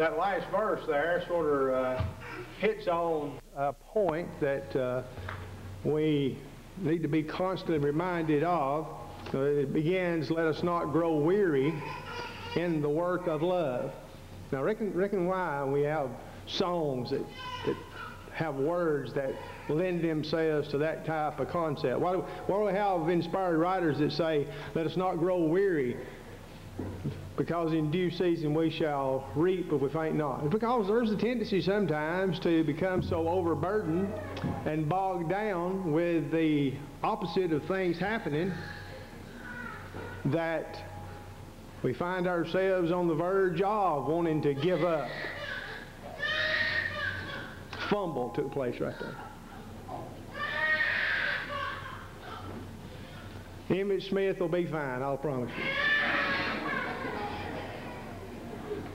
that last verse there sort of hits on a point that we need to be constantly reminded of. It begins, let us not grow weary in the work of love. Now reckon why we have songs that have words that lend themselves to that type of concept. Why do we have inspired writers that say, let us not grow weary, because in due season we shall reap if we faint not? It's because there's a tendency sometimes to become so overburdened and bogged down with the opposite of things happening that we find ourselves on the verge of wanting to give up. Fumble took place right there. Emmitt Smith will be fine, I'll promise you.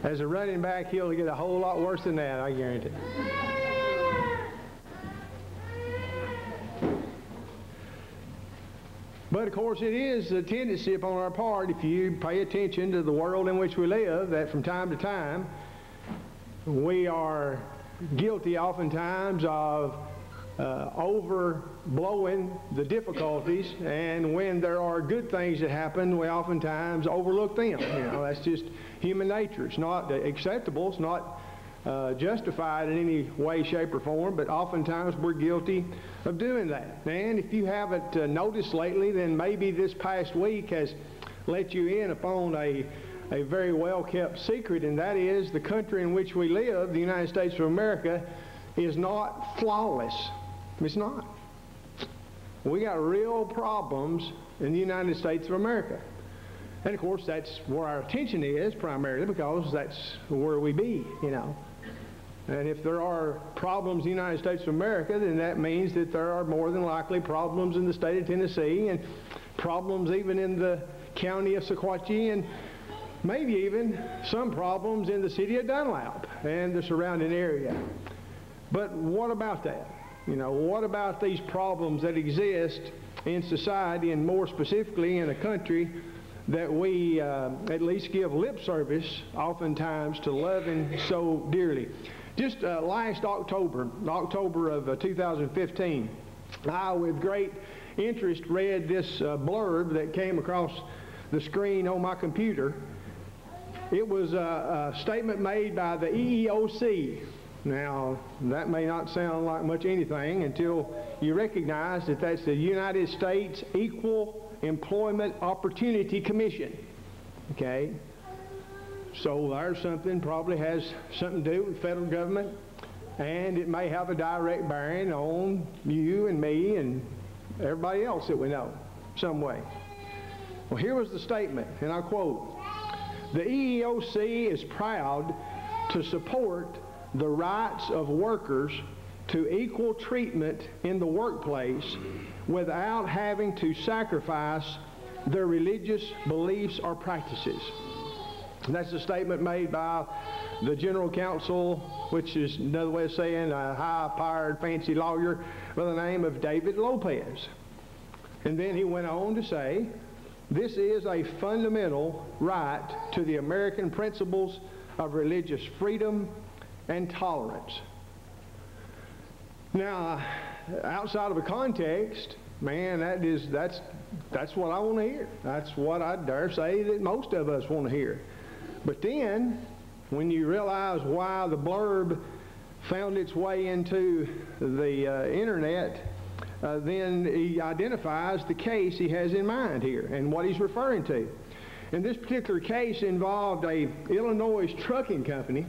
As a running back, he'll get a whole lot worse than that, I guarantee. But of course it is a tendency upon our part, if you pay attention to the world in which we live, that from time to time we are guilty oftentimes of overblowing the difficulties, and when there are good things that happen, we oftentimes overlook them. That's just human nature. It's not acceptable, it's not justified in any way, shape, or form, but oftentimes we're guilty of doing that. And if you haven't noticed lately, then maybe this past week has let you in upon a very well-kept secret, and that is the country in which we live, the United States of America, is not flawless. It's not. We got real problems in the United States of America. And of course that's where our attention is primarily, because that's where we be, And if there are problems in the United States of America, then that means that there are more than likely problems in the state of Tennessee, and problems even in the county of Sequatchie, and maybe even some problems in the city of Dunlap and the surrounding area. But what about that? What about these problems that exist in society, and more specifically in a country that we at least give lip service oftentimes to loving so dearly? Just last October of 2015, I with great interest read this blurb that came across the screen on my computer. It was a statement made by the EEOC. Now, that may not sound like much anything until you recognize that that's the United States Equal Employment Opportunity Commission. Okay? So there's something, probably has something to do with the federal government, and it may have a direct bearing on you and me and everybody else that we know, some way. Well, here was the statement, and I quote, "The EEOC is proud to support the rights of workers to equal treatment in the workplace without having to sacrifice their religious beliefs or practices." And that's a statement made by the general counsel, which is another way of saying a high-powered, fancy lawyer by the name of David Lopez. And then he went on to say, "This is a fundamental right to the American principles of religious freedom and tolerance." Now, outside of a context, man, that's what I want to hear. That's what I dare say that most of us want to hear. But then, when you realize why the blurb found its way into the internet, then he identifies the case he has in mind here and what he's referring to. And this particular case involved a Illinois trucking company.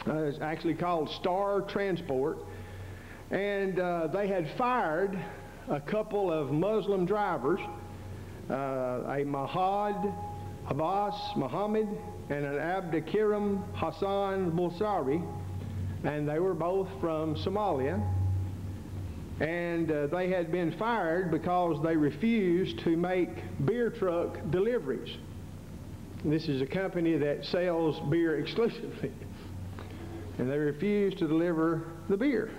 It's actually called Star Transport, and they had fired a couple of Muslim drivers, a Mahad Abbas Muhammad and an Abdikarim Hassan Bulsari, and they were both from Somalia, and they had been fired because they refused to make beer truck deliveries. This is a company that sells beer exclusively. And they refused to deliver the beer.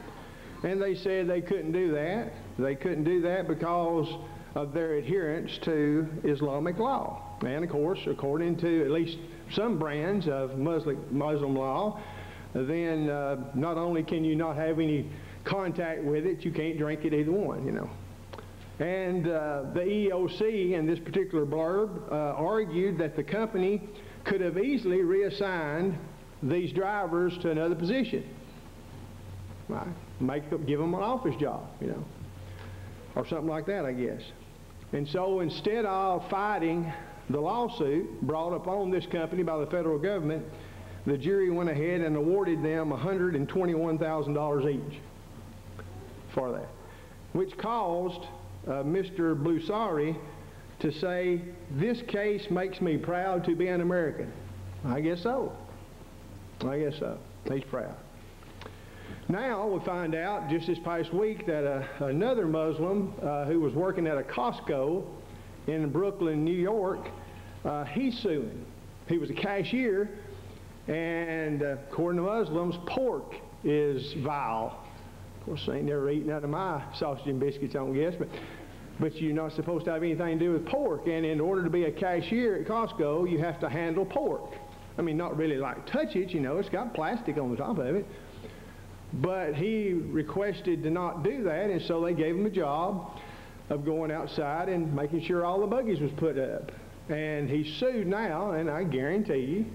And they said they couldn't do that. They couldn't do that because of their adherence to Islamic law. And of course, according to, at least some brands of Muslim law, then not only can you not have any contact with it, you can't drink it either one, you know. And the EEOC in this particular blurb argued that the company could have easily reassigned these drivers to another position. Right? Give them an office job, you know, or something like that, I guess. And so instead of fighting the lawsuit brought upon this company by the federal government, the jury went ahead and awarded them $121,000 each for that, which caused Mr. Blusari to say, "This case makes me proud to be an American." I guess so. I guess so. He's proud. Now we find out just this past week that another Muslim who was working at a Costco in Brooklyn, New York, he's suing. He was a cashier, and according to Muslims, pork is vile. Of course, I ain't never eaten out of my sausage and biscuits, I don't guess, but you're not supposed to have anything to do with pork. And in order to be a cashier at Costco, you have to handle pork. I mean, not really like touch it, you know, it's got plastic on the top of it. But he requested to not do that, and so they gave him a job of going outside and making sure all the buggies was put up. And he's sued now, and I guarantee you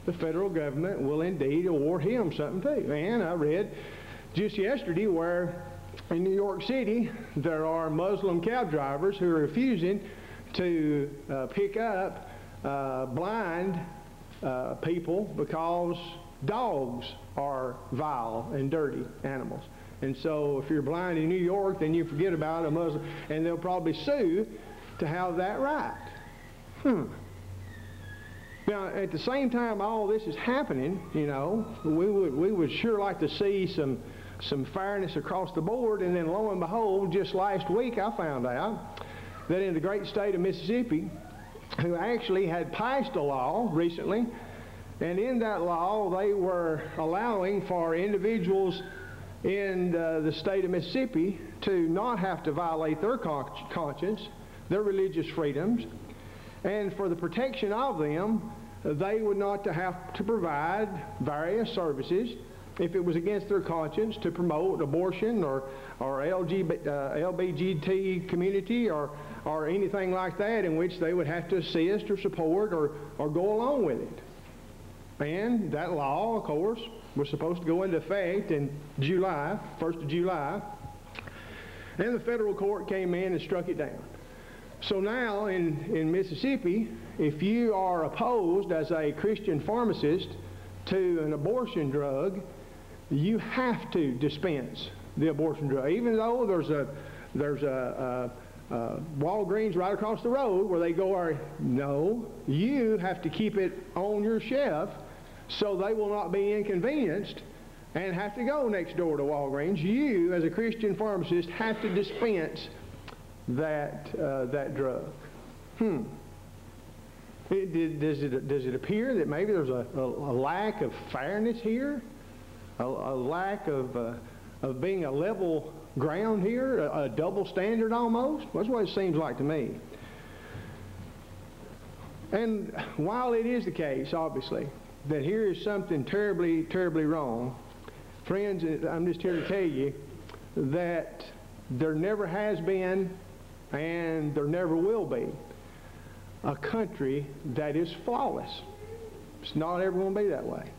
the federal government will indeed award him something too. And I read just yesterday where in New York City there are Muslim cab drivers who are refusing to pick up blind people because dogs are vile and dirty animals. And so if you're blind in New York, then you forget about a Muslim, and they'll probably sue to have that right. Now, at the same time all this is happening, you know, we would sure like to see some fairness across the board. And then lo and behold, just last week I found out that in the great state of Mississippi, who actually had passed a law recently, and in that law they were allowing for individuals in the state of Mississippi to not have to violate their conscience, their religious freedoms, and for the protection of them, they would not have to provide various services if it was against their conscience to promote abortion or LBGT community or anything like that, in which they would have to assist or support or go along with it. And that law, of course, was supposed to go into effect in July, 1st of July. And the federal court came in and struck it down. So now in Mississippi, if you are opposed as a Christian pharmacist to an abortion drug, you have to dispense the abortion drug, even though there's a Walgreens right across the road where they go. No, you have to keep it on your shelf so they will not be inconvenienced and have to go next door to Walgreens. You, as a Christian pharmacist, have to dispense that drug. Does it appear that maybe there's a lack of fairness here, a lack of being a level ground here, a double standard almost? That's what it seems like to me. And while it is the case, obviously, that here is something terribly, terribly wrong, friends, I'm just here to tell you that there never has been and there never will be a country that is flawless. It's not ever going to be that way.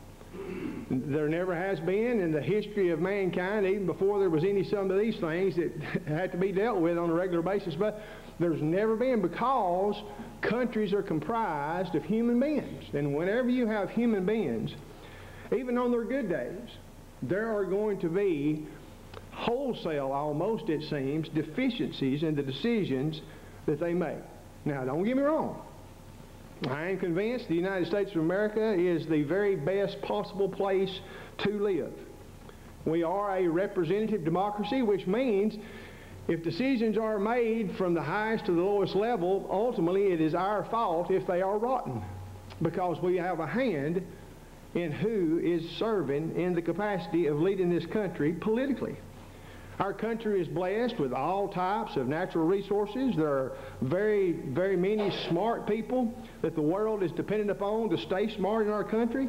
There never has been in the history of mankind, even before there was some of these things that had to be dealt with on a regular basis, but there's never been, because countries are comprised of human beings. And whenever you have human beings, even on their good days, there are going to be wholesale, almost it seems, deficiencies in the decisions that they make. Now, don't get me wrong. I am convinced the United States of America is the very best possible place to live. We are a representative democracy, which means if decisions are made from the highest to the lowest level, ultimately it is our fault if they are rotten, because we have a hand in who is serving in the capacity of leading this country politically. Our country is blessed with all types of natural resources. There are very, very many smart people that the world is dependent upon to stay smart in our country.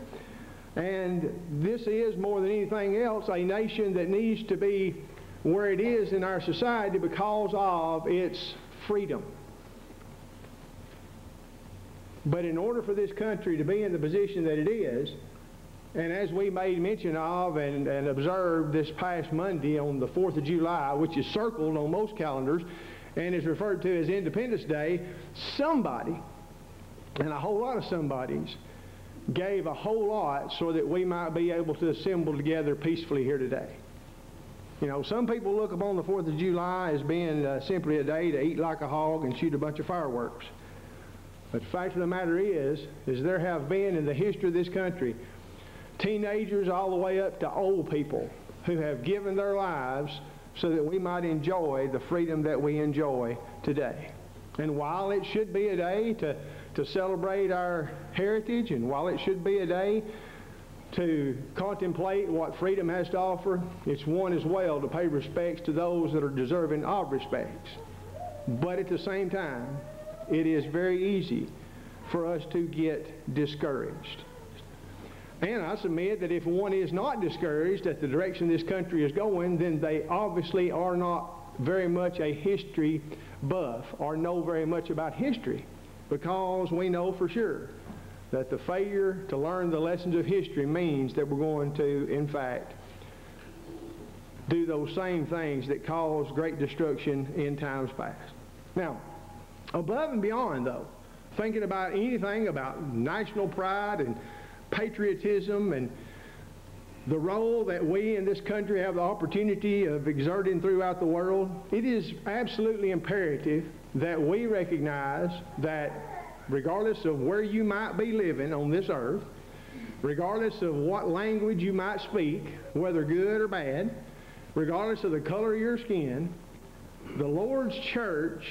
And this is, more than anything else, a nation that needs to be where it is in our society because of its freedom. But in order for this country to be in the position that it is, and as we made mention of and observed this past Monday on the 4th of July, which is circled on most calendars and is referred to as Independence Day, somebody, and a whole lot of somebodies, gave a whole lot so that we might be able to assemble together peacefully here today. You know, some people look upon the 4th of July as being simply a day to eat like a hog and shoot a bunch of fireworks. But the fact of the matter is there have been in the history of this country teenagers all the way up to old people who have given their lives so that we might enjoy the freedom that we enjoy today. And while it should be a day to celebrate our heritage, and while it should be a day to contemplate what freedom has to offer, it's one as well to pay respects to those that are deserving of respects. But at the same time, it is very easy for us to get discouraged. And I submit that if one is not discouraged at the direction this country is going, then they obviously are not very much a history buff or know very much about history, because we know for sure that the failure to learn the lessons of history means that we're going to, in fact, do those same things that caused great destruction in times past. Now, above and beyond, though, thinking about anything about national pride and patriotism and the role that we in this country have the opportunity of exerting throughout the world, it is absolutely imperative that we recognize that regardless of where you might be living on this earth, regardless of what language you might speak, whether good or bad, regardless of the color of your skin, the Lord's church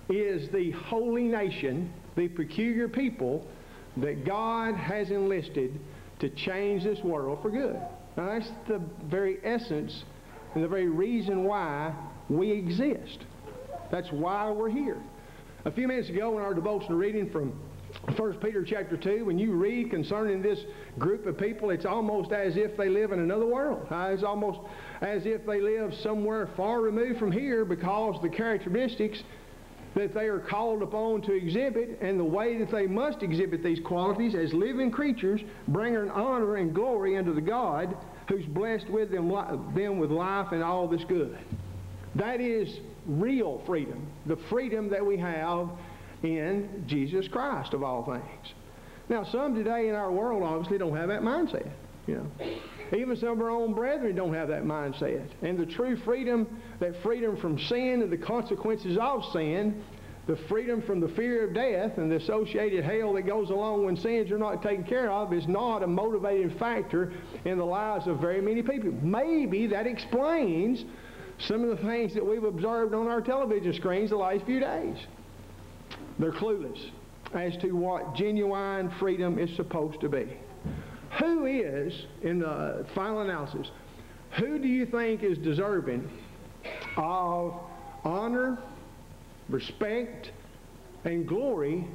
is the holy nation, the peculiar people that God has enlisted to change this world for good. Now that's the very essence and the very reason why we exist. That's why we're here. A few minutes ago in our devotional reading from 1 Peter chapter 2, when you read concerning this group of people, it's almost as if they live in another world. It's almost as if they live somewhere far removed from here, because the characteristics that they are called upon to exhibit and the way that they must exhibit these qualities as living creatures bring an honor and glory unto the God who's blessed with them with life and all that's good. That is real freedom, the freedom that we have in Jesus Christ of all things. Now, some today in our world obviously don't have that mindset. You know, even some of our own brethren don't have that mindset. And the true freedom, that freedom from sin and the consequences of sin, the freedom from the fear of death and the associated hell that goes along when sins are not taken care of, is not a motivating factor in the lives of very many people. Maybe that explains some of the things that we've observed on our television screens the last few days. They're clueless as to what genuine freedom is supposed to be. Who is, in the final analysis, who do you think is deserving of honor, respect, and glory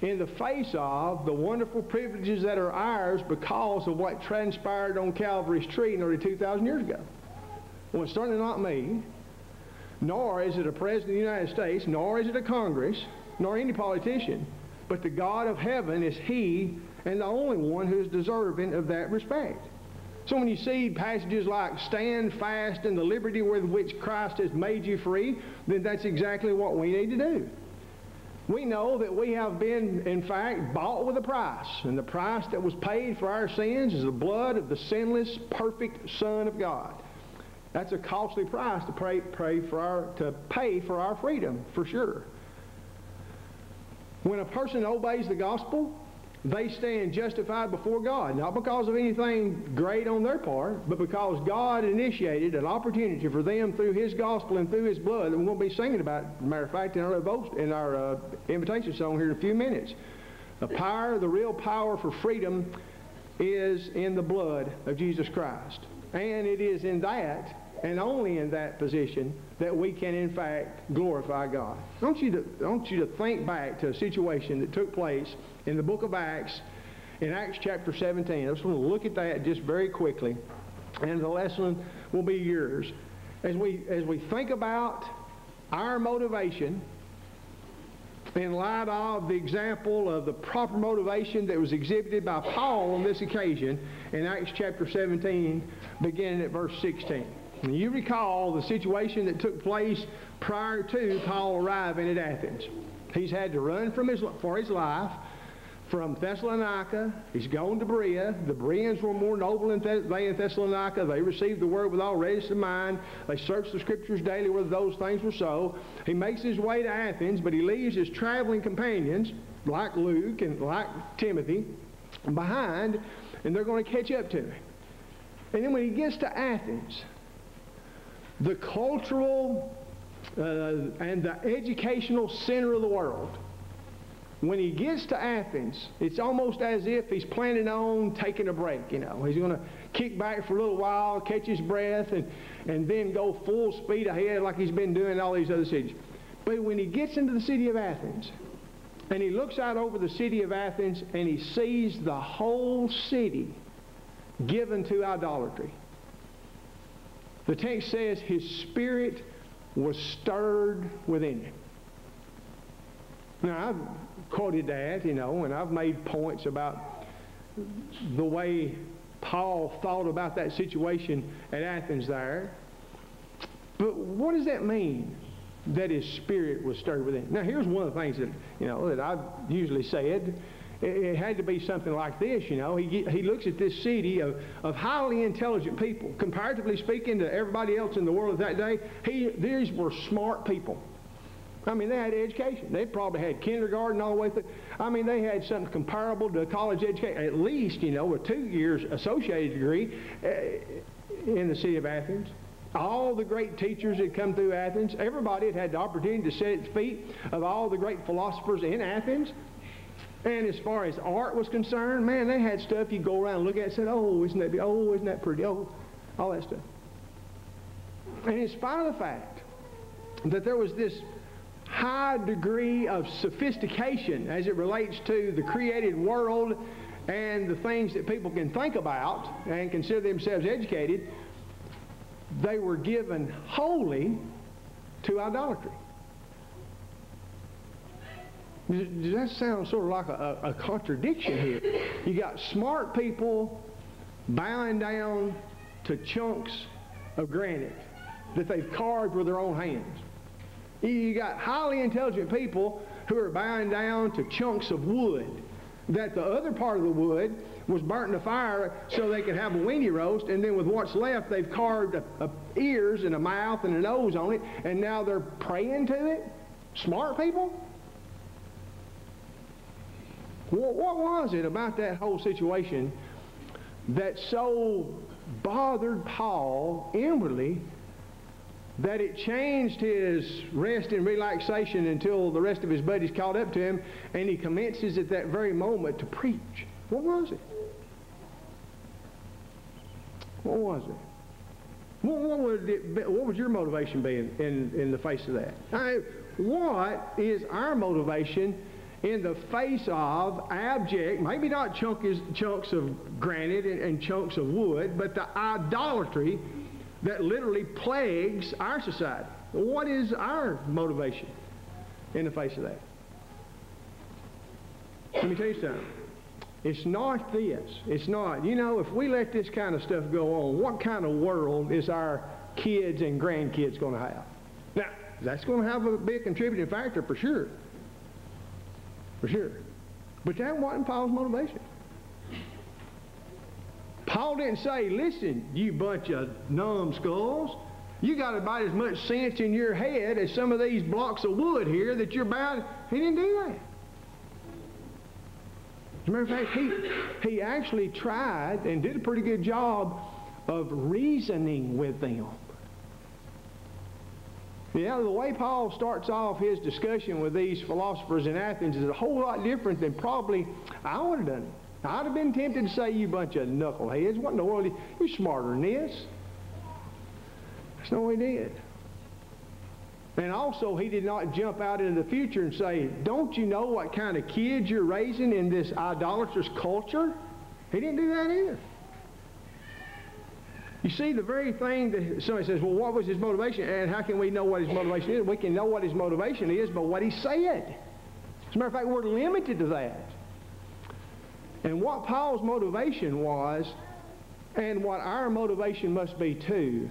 in the face of the wonderful privileges that are ours because of what transpired on Calvary's tree nearly 2,000 years ago? Well, it's certainly not me, nor is it a president of the United States, nor is it a Congress, nor any politician, but the God of heaven is He and the only one who is deserving of that respect. So when you see passages like stand fast in the liberty with which Christ has made you free, then that's exactly what we need to do. We know that we have been, in fact, bought with a price, and the price that was paid for our sins is the blood of the sinless, perfect Son of God. That's a costly price to pay for our freedom, for sure. When a person obeys the gospel, they stand justified before God, not because of anything great on their part, but because God initiated an opportunity for them through His gospel and through His blood. And we're going to be singing about it, as a matter of fact, in our invitation song here in a few minutes. The power, the real power for freedom is in the blood of Jesus Christ. And it is in that and only in that position that we can in fact glorify God. I want you to think back to a situation that took place in the book of Acts, in Acts chapter 17. I just want to look at that just very quickly, and the lesson will be yours. As we think about our motivation in light of the example of the proper motivation that was exhibited by Paul on this occasion in Acts chapter 17, beginning at verse 16. And you recall the situation that took place prior to Paul arriving at Athens. He's had to run for his life from Thessalonica. He's gone to Berea. The Bereans were more noble than they in Thessalonica. They received the word with all readiness of mind. They searched the Scriptures daily whether those things were so. He makes his way to Athens, but he leaves his traveling companions, like Luke and like Timothy, behind, and they're going to catch up to him. And then when he gets to Athens, the cultural and the educational center of the world, when he gets to Athens, it's almost as if he's planning on taking a break, you know. He's going to kick back for a little while, catch his breath, and then go full speed ahead like he's been doing in all these other cities. But when he gets into the city of Athens, and he looks out over the city of Athens, and he sees the whole city given to idolatry, the text says his spirit was stirred within him. Now, I've quoted that, you know, and I've made points about the way Paul thought about that situation at Athens there. But what does that mean, that his spirit was stirred within him? Now, here's one of the things that, you know, that I've usually said. It had to be something like this, you know. He looks at this city of highly intelligent people. Comparatively speaking to everybody else in the world at that day, these were smart people. I mean, they had education. They probably had kindergarten all the way through. I mean, they had something comparable to a college education, at least, you know, a 2 years associated degree in the city of Athens. All the great teachers that come through Athens, everybody had the opportunity to sit at the feet of all the great philosophers in Athens. And as far as art was concerned, man, they had stuff you go around and look at and say, oh, isn't that pretty? Oh, all that stuff. And in spite of the fact that there was this high degree of sophistication as it relates to the created world and the things that people can think about and consider themselves educated, they were given wholly to idolatry. Does that sound sort of like a contradiction here? You got smart people bowing down to chunks of granite that they've carved with their own hands. You got highly intelligent people who are bowing down to chunks of wood that the other part of the wood was burnt in the fire so they could have a weenie roast, and then with what's left they've carved ears and a mouth and a nose on it, and now they're praying to it? Smart people? What was it about that whole situation that so bothered Paul inwardly that it changed his rest and relaxation until the rest of his buddies caught up to him, and he commences at that very moment to preach? What was it? What was it? What would your motivation be in the face of that? What is our motivation in the face of abject, maybe not chunks of granite and chunks of wood, but the idolatry that literally plagues our society? What is our motivation in the face of that? Let me tell you something. It's not this. It's not, you know, if we let this kind of stuff go on, what kind of world is our kids and grandkids going to have? Now, that's going to have a big contributing factor for sure. For sure. But that wasn't Paul's motivation. Paul didn't say, listen, you bunch of numbskulls, you got about as much sense in your head as some of these blocks of wood here that you're bound. He didn't do that. As a matter of fact, he actually tried and did a pretty good job of reasoning with them. Yeah, the way Paul starts off his discussion with these philosophers in Athens is a whole lot different than probably I would have done it. I'd have been tempted to say, you bunch of knuckleheads, what in the world? You're smarter than this. That's not what he did. And also, he did not jump out into the future and say, don't you know what kind of kids you're raising in this idolatrous culture? He didn't do that either. You see, the very thing that somebody says, well, what was his motivation? And how can we know what his motivation is? We can know what his motivation is by what he said. As a matter of fact, we're limited to that. And what Paul's motivation was, and what our motivation must be too,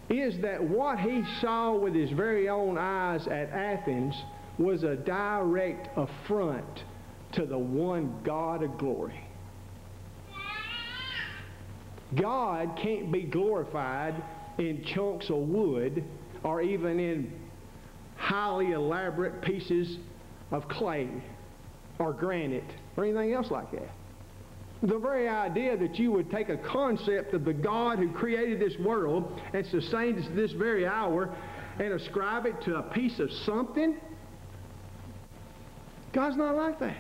is that what he saw with his very own eyes at Athens was a direct affront to the one God of glory. God can't be glorified in chunks of wood or even in highly elaborate pieces of clay or granite or anything else like that. The very idea that you would take a concept of the God who created this world and sustains us this very hour and ascribe it to a piece of something, God's not like that.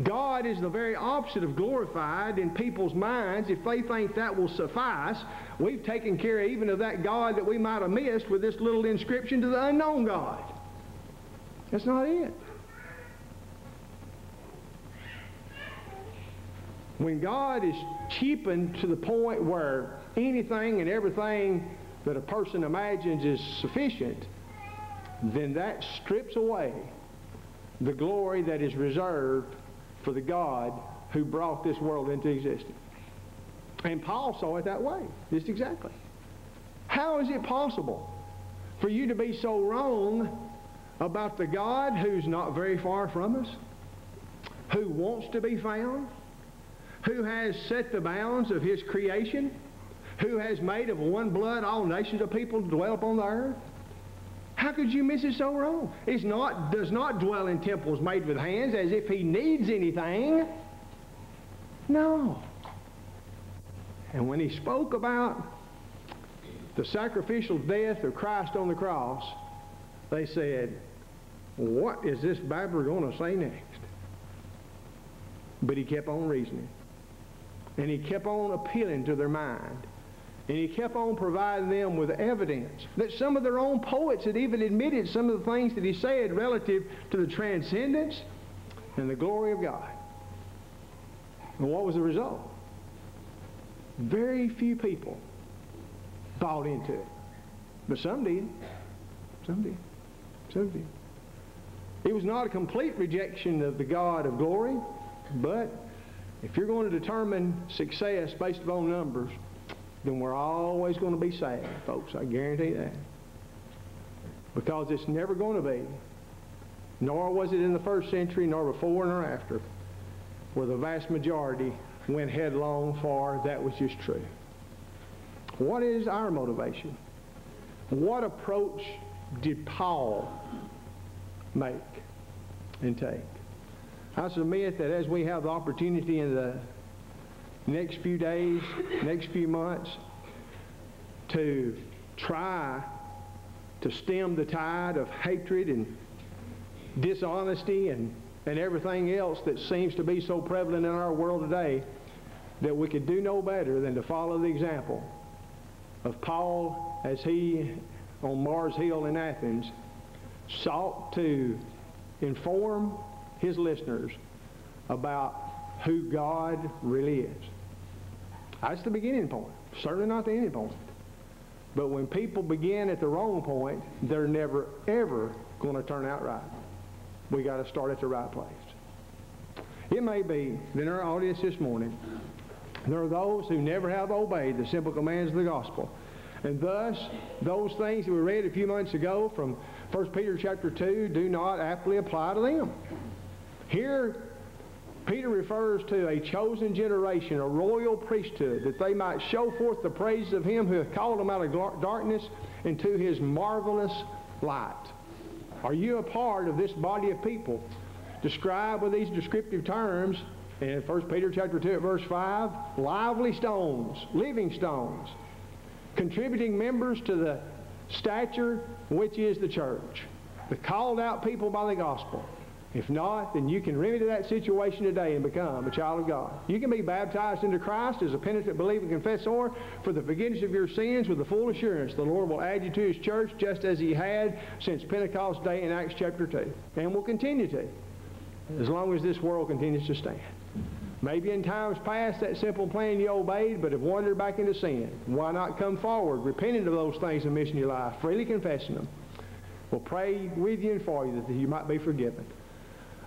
God is the very opposite of glorified in people's minds. If they think that will suffice, we've taken care even of that God that we might have missed with this little inscription to the unknown God. That's not it. When God is cheapened to the point where anything and everything that a person imagines is sufficient, then that strips away the glory that is reserved for the God who brought this world into existence. And Paul saw it that way, just exactly. How is it possible for you to be so wrong about the God who's not very far from us, who wants to be found, who has set the bounds of his creation, who has made of one blood all nations of people to dwell upon the earth? How could you miss it so wrong? Does not dwell in temples made with hands as if he needs anything. No. And when he spoke about the sacrificial death of Christ on the cross, they said, what is this babbler going to say next? But he kept on reasoning. And he kept on appealing to their mind. And he kept on providing them with evidence that some of their own poets had even admitted some of the things that he said relative to the transcendence and the glory of God. And what was the result? Very few people bought into it. But some did. Some did. Some did. It was not a complete rejection of the God of glory, but if you're going to determine success based upon numbers, then we're always going to be sad, folks. I guarantee that. Because it's never going to be, nor was it in the first century, nor before, nor after, where the vast majority went headlong for that which is true. What is our motivation? What approach did Paul make and take? I submit that as we have the opportunity in the next few days, next few months, to try to stem the tide of hatred and dishonesty and everything else that seems to be so prevalent in our world today, that we could do no better than to follow the example of Paul as he, on Mars Hill in Athens, sought to inform his listeners about who God really is. That's the beginning point, certainly not the ending point. But when people begin at the wrong point, they're never, ever going to turn out right. We got to start at the right place. It may be that in our audience this morning, there are those who never have obeyed the simple commands of the gospel. And thus, those things that we read a few months ago from 1 Peter chapter 2 do not aptly apply to them. Here, Peter refers to a chosen generation, a royal priesthood, that they might show forth the praises of him who hath called them out of darkness into his marvelous light. Are you a part of this body of people described with these descriptive terms in 1 Peter chapter 2 at verse 5? Lively stones, living stones, contributing members to the stature which is the church, the called out people by the gospel, If not, then you can remedy that situation today and become a child of God. You can be baptized into Christ as a penitent, believing confessor for the forgiveness of your sins with the full assurance the Lord will add you to His church just as He had since Pentecost Day in Acts chapter 2. And will continue to, as long as this world continues to stand. Maybe in times past that simple plan you obeyed, but have wandered back into sin. Why not come forward, repenting of those things and missing your life, freely confessing them? We'll pray with you and for you that you might be forgiven.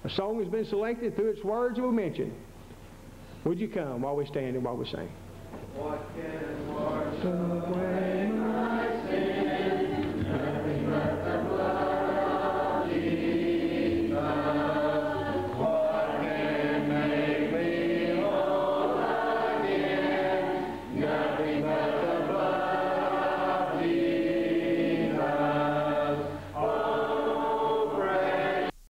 A song has been selected through its words we'll mention. Would you come while we stand and while we sing? What can wash away